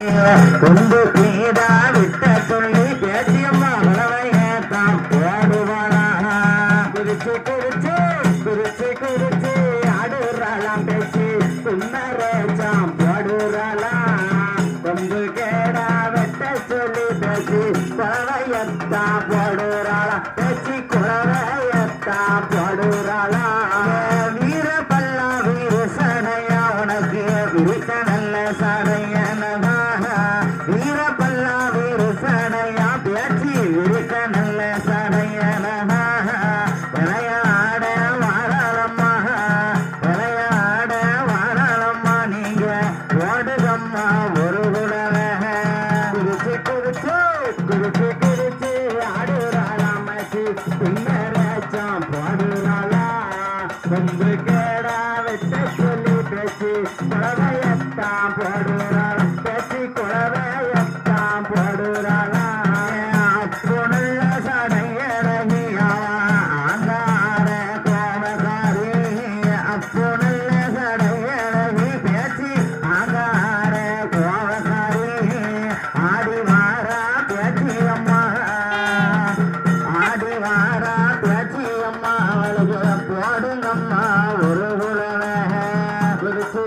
கொண்டு தீதா விட்ட சொல்லி பேச்சியம்மா வளவையத்தான் போடுவானா குறிச்சு குறிச்சு குறிச்சு குறிச்சு ஆடுறாளாம் பேச்சு குன்னரேச்சாம் போடுறாளாம் கொண்டு கேடா வெட்ட சொல்லி பேச்சு குழவையத்தான் போடுறாளாம் பேச்சு குழவையத்தான் போடுறாளாம் வீர பல்லா வீர சடையா உனக்கு விரிக்க நல்ல சடையனதா வீரப்பல்லா வீர சடையா பேச்சு விரிக்க நல்ல சடையனதா விளையாட வாழலம்மா விளையாட வாழலம்மா நீங்க ஓடுகம்மா ஒரு குடல குறிச்சு குறிச்சு குறிச்சு குறிச்சு ஆடுறாளாமச்சு பின்னராச்சாம் போடுறாளா கொம்பு கேடா வெட்ட சொல்லி பேச்சு குழவையத்தான் போடுறாளா பேச்சு குழவையத்தான் போடுறாளா அப்புணுள்ள சடையழகியா ஆங்கார கோவகாரி அப்புணுள்ள சடையழகி பேச்சு ஆங்கார கோவகாரி ஆடி வாரா பேச்சியம்மா ஆடி வாரா பேச்சியம்மா அவளுக்கு போடுங்கம்மா ஒரு குழவை குறிச்சு